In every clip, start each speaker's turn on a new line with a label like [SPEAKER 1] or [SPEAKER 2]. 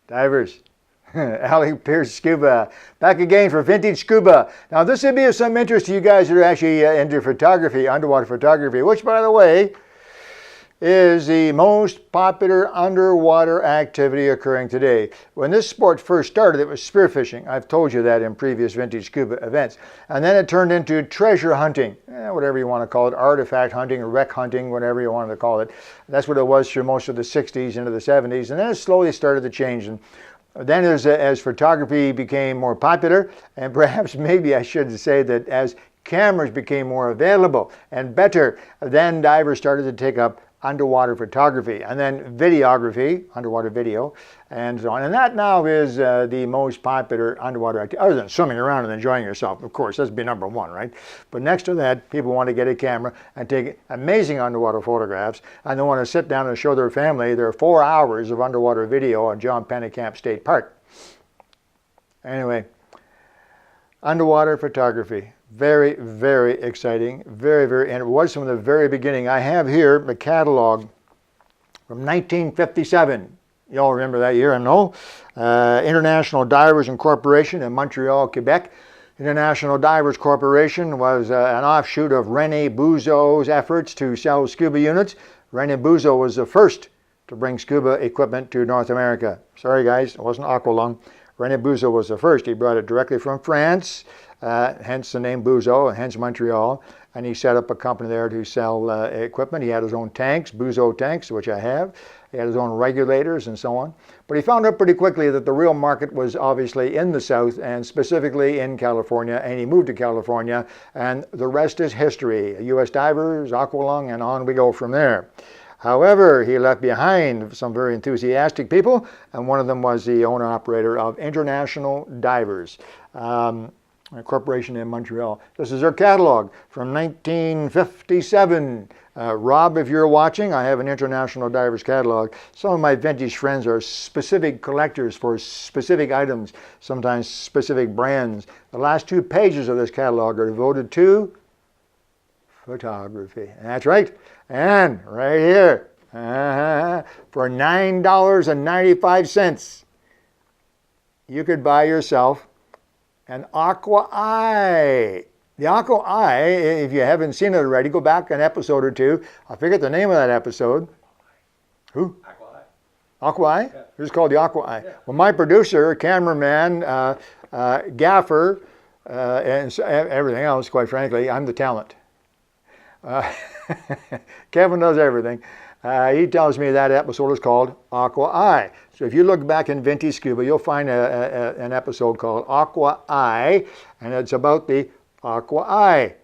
[SPEAKER 1] Divers, Alec Peirce Scuba, back again for Vintage Scuba. Now this would be of some interest to you guys that are actually into photography, underwater photography, which by the way, is the most popular underwater activity occurring today. When this sport first started, it was spearfishing. I've told you that in previous Vintage Scuba events. And then it turned into treasure hunting, whatever you want to call it, artifact hunting, wreck hunting, whatever you want to call it. That's what it was through most of the 60s into the 70s. And then it slowly started to change. And then as photography became more popular, and perhaps maybe I should say that as cameras became more available and better, then divers started to take up underwater photography, and then videography, underwater video, and so on. And that now is the most popular underwater activity, other than swimming around and enjoying yourself. Of course, that's be number one, right? But next to that, people want to get a camera and take amazing underwater photographs, and they want to sit down and show their family their 4 hours of underwater video on John Pennekamp State Park. Anyway, underwater photography. Very, very exciting, and it was from the very beginning. I have here the catalog from 1957. You all remember that year, I know. International Divers Incorporation in Montreal, Quebec. International Divers Corporation was an offshoot of Rene Bouzeau's efforts to sell scuba units. Rene Bouzeau was the first to bring scuba equipment to North America. Sorry guys, it wasn't Aqualung. Rene Bouzeau was the first. He brought it directly from France. Hence the name Bouzeau, and hence Montreal, and he set up a company there to sell equipment. He had his own tanks, Bouzeau tanks, which I have. He had his own regulators and so on. But he found out pretty quickly that the real market was obviously in the South, and specifically in California, and he moved to California, and the rest is history. U.S. Divers, Aqualung, and on we go from there. However, he left behind some very enthusiastic people, and one of them was the owner-operator of International Divers. A corporation in Montreal. This is their catalog from 1957. Rob, if you're watching, I have an International Divers catalog. Some of my vintage friends are specific collectors for specific items, sometimes specific brands. The last 2 pages of this catalog are devoted to photography. That's right. And right here, for $9.95, you could buy yourself an Aqua Eye. The Aqua Eye, if you haven't seen it already, go back an episode or two. I forget the name of that episode. Who? Aqua Eye. Aqua Eye? Yeah. It was called the Aqua Eye. Yeah. Well, my producer, cameraman, gaffer, and everything else, quite frankly, I'm the talent. Kevin does everything. He tells me that episode is called Aqua Eye. So if you look back in Vintage Scuba, you'll find an episode called Aqua Eye, and it's about the Aqua Eye.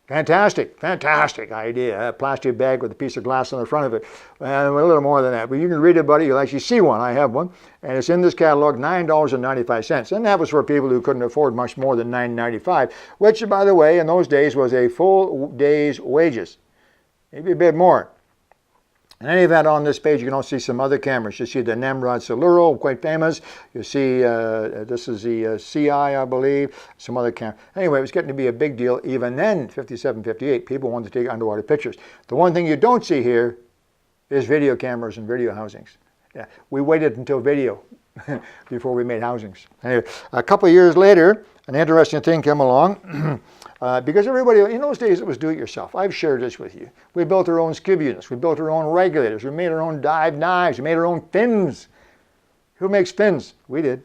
[SPEAKER 1] Fantastic, fantastic idea. A plastic bag with a piece of glass on the front of it. And a little more than that. But you can read about it. You'll actually see one. I have one. And it's in this catalog, $9.95. And that was for people who couldn't afford much more than $9.95, which, by the way, in those days was a full day's wages. Maybe a bit more. In any event, on this page, you can also see some other cameras. You see the Nemrod Soluro, quite famous. You see, this is the CI, I believe, some other cameras. Anyway, it was getting to be a big deal. Even then, 57, 58, people wanted to take underwater pictures. The one thing you don't see here is video cameras and video housings. Yeah, we waited until video before we made housings. Anyway, a couple of years later, an interesting thing came along. Because everybody, in those days, it was do-it-yourself. I've shared this with you. We built our own scuba units. We built our own regulators. We made our own dive knives. We made our own fins. Who makes fins? We did.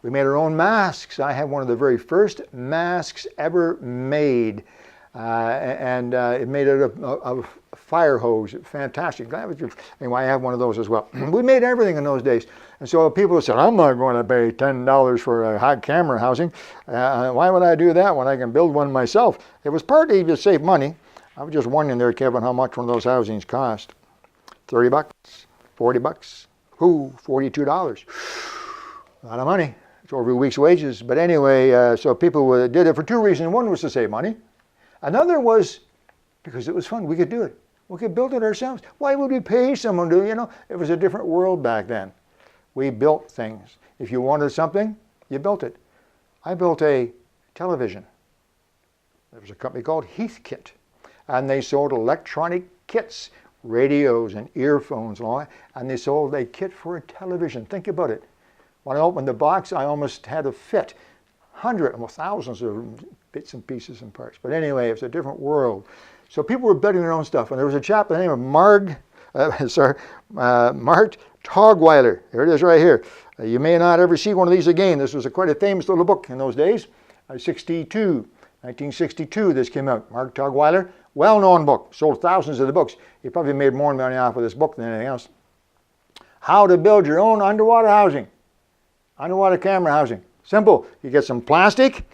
[SPEAKER 1] We made our own masks. I have one of the very first masks ever made. It made it of fire hose. Fantastic. Anyway, I have one of those as well. We made everything in those days. And so people said, I'm not going to pay $10 for a hot camera housing. Why would I do that when I can build one myself? It was partly to save money. I was just wondering there, Kevin, how much one of those housings cost. 30 bucks, 40 bucks, $42. A lot of money. It's over a week's wages. But anyway, so people did it for 2 reasons. One was to save money. Another was because it was fun. We could do it. We could build it ourselves. Why would we pay someone to, it was a different world back then. We built things. If you wanted something, you built it. I built a television. There was a company called Heathkit. and they sold electronic kits, radios and earphones and all that, and they sold a kit for a television. Think about it. When I opened the box, I almost had a fit. Hundreds, well, thousands of bits and pieces and parts. But anyway, it's a different world. So people were building their own stuff, and there was a chap by the name of Mart Toddweiler. Here it is right here. You may not ever see one of these again. This was quite a famous little book in those days. 1962 this came out. Mart Toddweiler, well-known book. Sold thousands of the books. He probably made more money off of this book than anything else. How to build your own underwater housing. Underwater camera housing. Simple. You get some plastic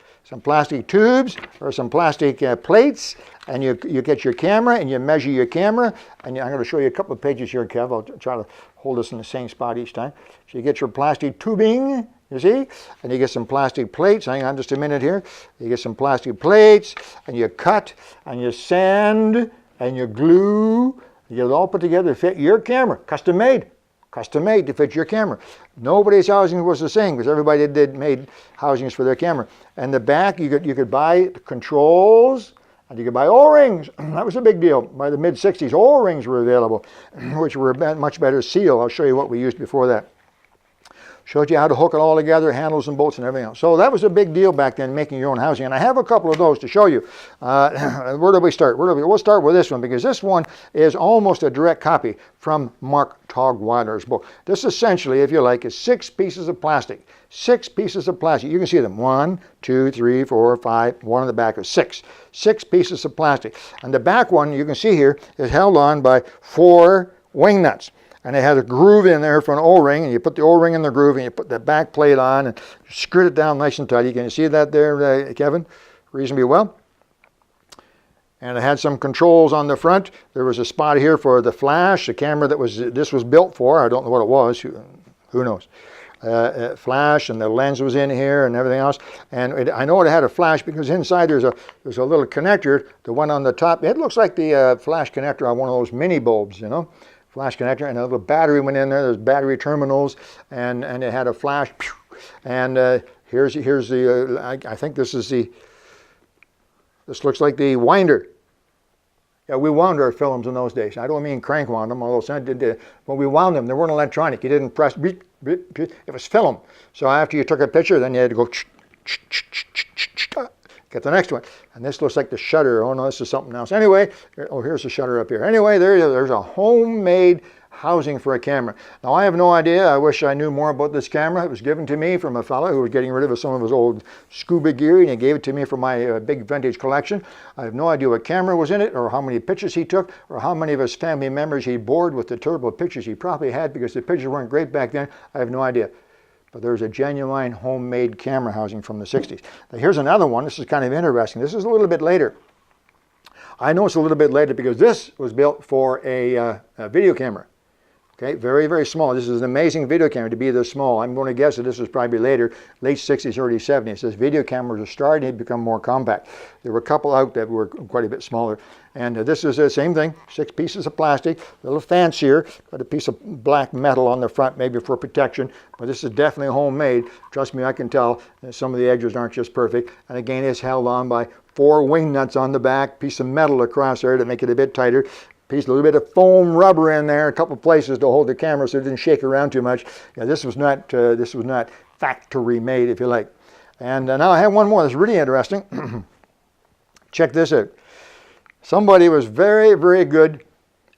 [SPEAKER 1] tubes or some plastic plates, and you get your camera and you measure your camera. And I'm going to show you a couple of pages here, Kev. I'll try to hold this in the same spot each time. So you get your plastic tubing, you see, and you get some plastic plates. Hang on just a minute here. You get some plastic plates, and you cut, and you sand, and you glue. You get it all put together to fit your camera, custom made. Custom made to fit your camera. Nobody's housing was the same because everybody made housings for their camera. And the back, you could buy controls and you could buy O-rings. That was a big deal. By the mid-60s, O-rings were available, which were a much better seal. I'll show you what we used before that. Showed you how to hook it all together, handles and bolts and everything else. So that was a big deal back then, making your own housing. And I have a couple of those to show you. Where do we start? We'll start with this one because this one is almost a direct copy from Mart Toddweiler's book. This essentially, if you like, is 6 pieces of plastic. 6 pieces of plastic. You can see them. 1, 2, 3, 4, 5. One on the back is 6. 6 pieces of plastic. And the back one, you can see here, is held on by 4 wing nuts. And it has a groove in there for an O-ring, and you put the O-ring in the groove, and you put the back plate on, and screw it down nice and tight. You can see that there, Kevin, reasonably well. And it had some controls on the front. There was a spot here for the flash, the camera that this was built for. I don't know what it was. Who knows? Flash, and the lens was in here and everything else. And I know it had a flash because inside there's a little connector. The one on the top, it looks like the flash connector on one of those mini bulbs, you know. Flash connector, and a little battery went in there. There's battery terminals, and it had a flash. And here's the I think this looks like the winder. Yeah, we wound our films in those days. I don't mean crank wound them, although some did. When we wound them, they weren't electronic. You didn't press. It was film. So after you took a picture, then you had to go. Get the next one. And this looks like the shutter. Oh no, this is something else. Anyway, here's the shutter up here. Anyway, there's a homemade housing for a camera. Now I have no idea. I wish I knew more about this camera. It was given to me from a fellow who was getting rid of some of his old scuba gear, and he gave it to me for my big vintage collection. I have no idea what camera was in it, or how many pictures he took, or how many of his family members he bored with the terrible pictures he probably had, because the pictures weren't great back then. I have no idea. But there's a genuine homemade camera housing from the 60s. Now here's another one. This is kind of interesting. This is a little bit later. I know it's a little bit later because this was built for a video camera. Okay, very, very small. This is an amazing video camera to be this small. I'm going to guess that this was probably later, late 60s, early 70s. It says video cameras are starting to become more compact. There were a couple out that were quite a bit smaller. And this is the same thing, 6 pieces of plastic, a little fancier, got a piece of black metal on the front, maybe for protection, but this is definitely homemade. Trust me, I can tell some of the edges aren't just perfect. And again, it's held on by 4 wing nuts on the back, piece of metal across there to make it a bit tighter. A little bit of foam rubber in there, a couple places to hold the camera so it didn't shake around too much. Yeah, this was not factory made, if you like. And now I have one more that's really interesting. Check this out. Somebody was very, very good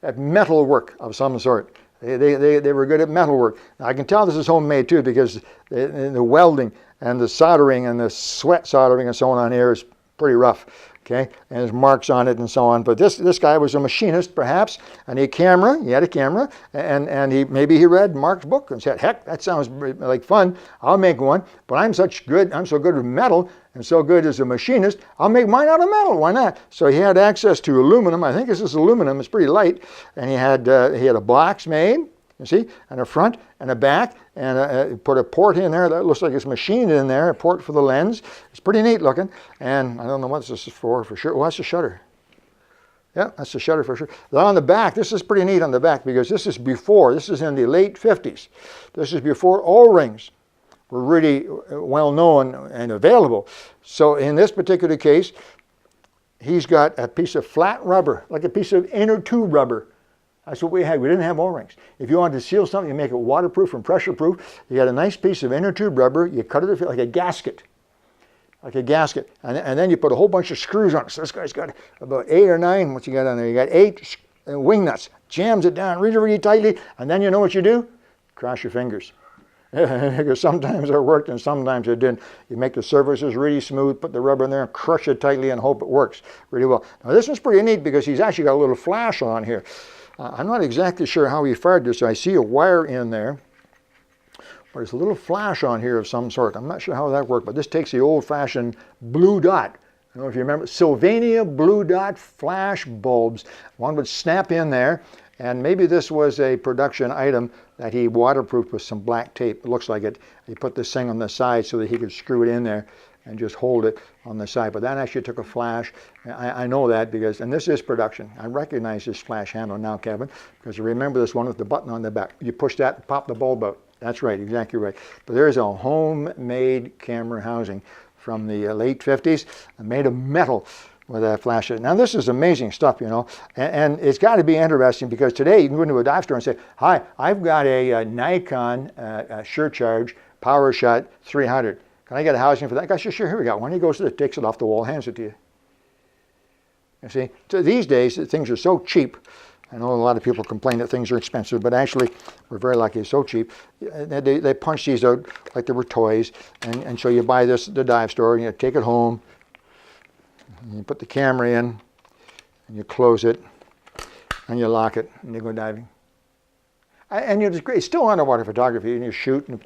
[SPEAKER 1] at metal work of some sort. They were good at metal work. Now, I can tell this is homemade too because the welding and the soldering and the sweat soldering and so on here is pretty rough. Okay, and there's marks on it and so on. But this guy was a machinist, perhaps, and he had a camera, and maybe he read Mark's book and said, "Heck, that sounds like fun. I'll make one." But I'm so good with metal and so good as a machinist, I'll make mine out of metal. Why not? So he had access to aluminum. I think this is aluminum. It's pretty light, and he had a box made. You see, and a front and a back, and put a port in there that looks like it's machined in there, a port for the lens. It's pretty neat looking, and I don't know what this is for sure. Well, that's the shutter. Yeah, that's the shutter for sure. Then on the back, this is pretty neat on the back because this is in the late 50s. This is before O-rings were really well known and available. So in this particular case, he's got a piece of flat rubber, like a piece of inner tube rubber. That's what we had. We didn't have O-rings. If you wanted to seal something, you make it waterproof and pressure proof. You got a nice piece of inner tube rubber. You cut it like a gasket. Like a gasket. And then you put a whole bunch of screws on it. So this guy's got about 8 or 9. What you got on there? You got 8 wing nuts. Jams it down really, really tightly. And then you know what you do? Cross your fingers. Because sometimes it worked and sometimes it didn't. You make the surfaces really smooth, put the rubber in there and crush it tightly and hope it works really well. Now this one's pretty neat because he's actually got a little flash on here. I'm not exactly sure how he fired this. I see a wire in there, but there's a little flash on here of some sort. I'm not sure how that worked, but this takes the old-fashioned blue dot. I don't know if you remember, Sylvania blue dot flash bulbs. One would snap in there, and maybe this was a production item that he waterproofed with some black tape. It looks like it. He put this thing on the side so that he could screw it in there and just hold it on the side. But that actually took a flash. I know that because, and this is production. I recognize this flash handle now, Kevin, because I remember this one with the button on the back. You push that and pop the bulb out. That's right, exactly right. But there's a homemade camera housing from the late 50s, made of metal with that flash. Now this is amazing stuff, you know, and it's got to be interesting because today you can go into a dive store and say, hi, I've got a Nikon SureCharge PowerShot 300. Can I get a housing for that? Guy says, sure, here we got one. He goes to it, takes it off the wall, hands it to you. You see, so these days things are so cheap. I know a lot of people complain that things are expensive, but actually we're very lucky it's so cheap. They punch these out like they were toys, and so you buy this at the dive store and you take it home, and you put the camera in, and you close it, and you lock it, and you go diving. And it's great. It's still underwater photography, and you shoot, and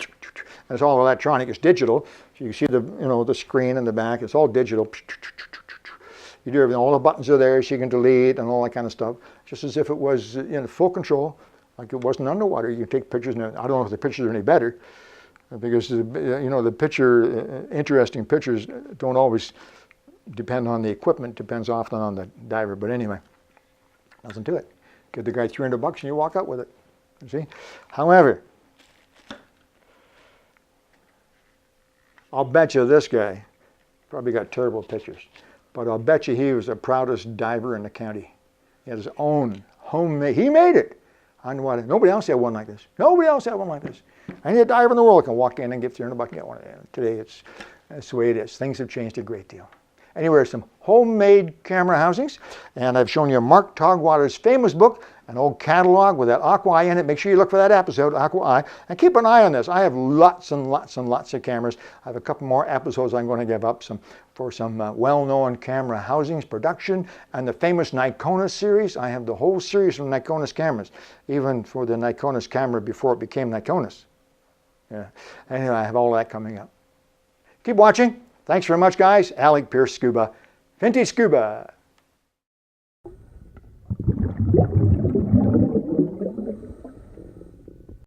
[SPEAKER 1] it's all electronic. It's digital. So you see the screen in the back. It's all digital. You do everything. All the buttons are there, so you can delete and all that kind of stuff. Just as if it was in full control, like it wasn't underwater. You can take pictures. And I don't know if the pictures are any better, because interesting pictures don't always depend on the equipment. Depends often on the diver. But anyway, nothing to it. Give the guy $300 and you walk out with it. You see? However, I'll bet you this guy probably got terrible pictures, but I'll bet you he was the proudest diver in the county. He had his own homemade, he made it underwater. Nobody else had one like this. Nobody else had one like this. Any diver in the world can walk in and get $300 and get one. Today that's the way it is. Things have changed a great deal. Anyway, some homemade camera housings, and I've shown you Mart Toddweiler's famous book, an old catalog with that aqua eye in it. Make sure you look for that episode, aqua eye, and keep an eye on this. I have lots and lots and lots of cameras. I have a couple more episodes I'm going to give up for some well-known camera housings production, and the famous Nikonas series. I have the whole series of Nikonas cameras, even for the Nikonas camera before it became Nikonas. Yeah. Anyway, I have all that coming up. Keep watching. Thanks very much, guys. Alec Peirce Scuba, Vintage Scuba.